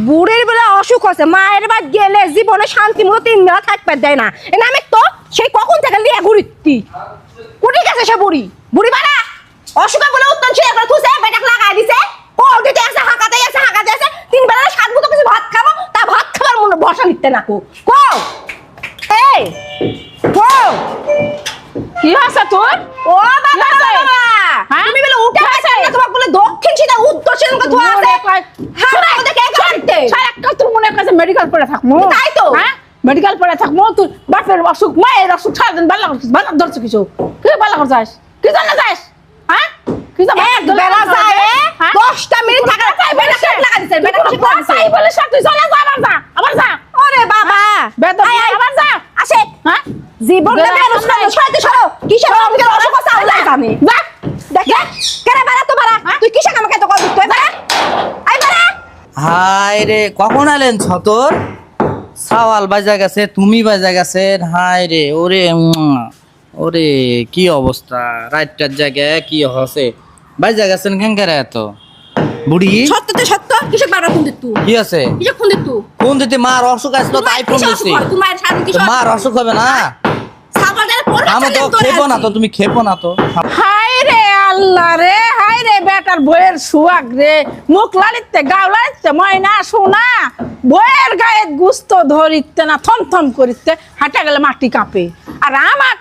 বুড়ির বেলা অসুখ আছে, মায়ের বাদ গেলে জীবনে শান্তি মতো 3 বেলা থাকতে দেয় না। এ নামে তো সেই কখন থেকে লিয়ে ঘুরিতি কুটি গেছে সে বুড়ি বুড়ি বাড়া অসুখে বলে উত্তম ছিল একবার তুসে বেটাক লাগাই দিছে। ও উঠিতে আছে হাঁকাতে আছে 3 বেলা সাত মতো কিছু ভাত খাবো, তা ভাত খাবার মনে বসা নিতে না কো এই কো কি হচ্ছে তোর? ও বাবা তুমি বলে উঠে গেছে না, তোমার বলে দক্ষিণ সিধা উত্তর সিধা কথা আছে। হ্যাঁ ওদের কে করতে সারাক্ষণ তোর মনে কাছে মেডিকেল পড়ে থাকমু, তাই তো হ্যাঁ মেডিকেল পড়ে থাকমু। তুই বাপের অসুখ মায়ের অসুখ সারাদিন বালা করছিস, বালা ধরছিস কিছু কি বালা করছিস কি জানা যাস? হ্যাঁ কি জানা এক বেলা যায় 10টা মিনিট থাকা চাই বেটা কেট লাগা দিছে বেটা কিছু কোন পাই বলে সব তুই চলে যা আবার যা ওরে বাবা বেদম আবার যা আসে হ্যাঁ জীবনটা মানুষ না ছয়তে সরো কিসের আমাকে অসুখ আছে আল্লাহ জানে। যা দেখ কেন বাড়া তো বাড়া তুই কিসের আমাকে এত কল দিতে বাড়া আই বাড়া। হায় রে কখন এলেন ছতর? সাওয়াল বাজা গেছে, তুমি বাজা গেছেন। হায় রে ওরে ওরে কি অবস্থা, রাতটার জায়গায় কি হসে বাজা গেছেন কেঙ্কারে এত বুড়ি? সত্যতে সত্য কিসের বাড়া ফোন দিতু কি আছে কিসের ফোন দিতু ফোন দিতে মার অসুখ আছে তো তাই ফোন দিছি। তোমার সাথে কি মার অসুখ হবে না? সাবানের পরে আমি তো খেপো না তো, তুমি খেপো না তো। হাই রে আল্লাহ রে, হাই রে বেটার বইয়ের সুয়াগ রে, মুখ লালিতে গাও লালিতে ময়না শোনা বইয়ের গায়ে গুস্ত ধরিতে না থম থম করিতে হাঁটা গেলে মাটি কাঁপে। আর আমাক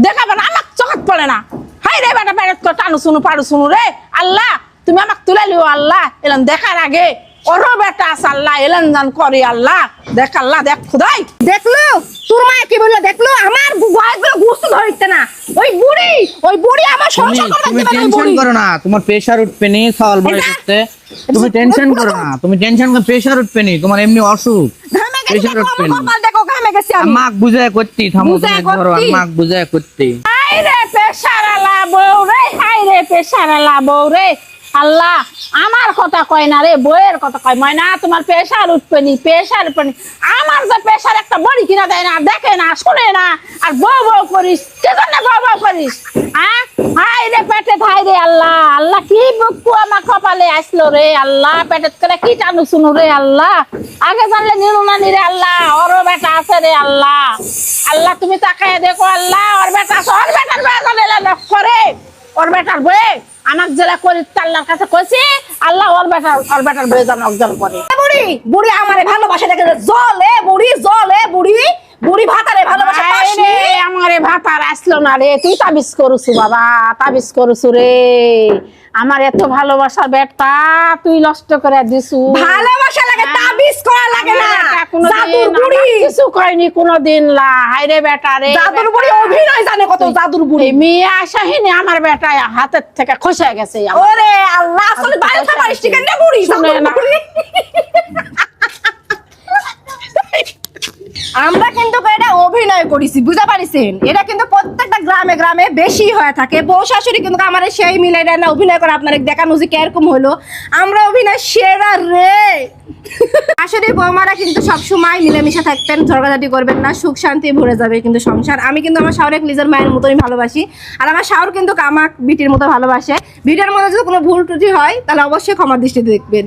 দেখাবেন আমাক চোখত পড়ে না। হাই রে বেটা বেড়ে তো টানু শুনু পাড়ু শুনু রে আল্লাহ, তুমি আমাক তুলে লিও আল্লাহ। এলাম দেখার আগে ওরও বেটা আছে আল্লাহ, এলেন জান করি আল্লাহ। দেখ আল্লাহ দেখ খুদাই দেখলো তোর মা কি বললো দেখলো আমার বয়সগুলো গুস্ত ধরতে না। ওই বুড়ি আমার সংসার করতে তুমি দেবে না। টেনশন করো না, তোমার প্রেসার উঠবে নি সাওয়াল বলে করতে। তুমি টেনশন করো না, তুমি টেনশন করে প্রেসার উঠবে নি, তোমার এমনি অসুখ প্রেসার উঠবে নি। দেখো ঘামে গেছি আমি। মাক বুঝায় করতি, থামো বুঝায় তুমি ধরো, আর করতি। মাক বুঝায় করতি। হাই রে পেশারালা বউ রে, হাই রে পেশারালা বউ রে আল্লাহ। আমার কথা কয় না রে, বইয়ের কথা কয় ময়না তোমার প্রেসার উঠবে নি প্রেসার উঠবে নি। আমার যে প্রেসার একটা বড়ি কিনা দেয় না, দেখে না শুনে না, আর বউ বউ করিস কে জন্য বউ বউ করিস? হ্যাঁ হাই রে পেটে হাই রে আল্লাহ, আল্লাহ কি বুকু আমার কপালে আসলো রে আল্লাহ, পেটের করে কি টানু শুনু রে আল্লাহ। আগে জানলে নিনু না নি রে আল্লাহ, ওরও বেটা আছে রে আল্লাহ। আল্লাহ তুমি তাকায় দেখো আল্লাহ, ওর বেটা আছে, ওর বেটার বয়ে জানে করে ওর বেটার বয়ে আমার জেলা করি আল্লাহর কাছে কইছি আল্লাহ ওর বেটার বয়ে জানো অর্জন করে। বুড়ি আমারে ভালোবাসে দেখে জলে বুড়ি ভাতারে ভালোবাসা পাসনি। আমারে ভাতার আসলো না রে, তুই তাবিজ করুছু বাবা, তাবিজ করুছু রে। আমার এত ভালোবাসা বেটা তুই নষ্ট করে দিছু। ভালোবাসা লাগে তাবিজ করা লাগে না। জাদুর বুড়ি কিছু কয়নি কোনোদিন লা। হাই রে বেটা রে, জাদুর বুড়ি অভিনয় জানে কত জাদুর বুড়ি। মেয়ে আসাহিনি আমার বেটা হাতের থেকে খসে গেছে। ওরে আল্লাহ আসলে বাইরে পারিস ঠিক না বুড়ি জাদুর বুড়ি। আমরা কিন্তু এটা অভিনয় করেছি বুঝতে পারিছেন, এটা কিন্তু প্রত্যেকটা গ্রামে গ্রামে বেশি হয়ে থাকে। বউ শাশুড়ি কিন্তু আমার সেই মিলাই না অভিনয় করে আপনার দেখানো যে কিরকম হলো। আমরা অভিনয় সেরা রে। আসলে বৌমারা কিন্তু সবসময় মিলেমিশে থাকতেন, ঝগড়াঝাটি করবেন না, সুখ শান্তি ভরে যাবে কিন্তু সংসার। আমি কিন্তু আমার শাওরকে নিজের মায়ের মতোই ভালোবাসি, আর আমার শাওর কিন্তু আমাক বিটির মতো ভালোবাসে। ভিডিওর মধ্যে যদি কোনো ভুল ত্রুটি হয় তাহলে অবশ্যই ক্ষমা দৃষ্টিতে দেখবেন।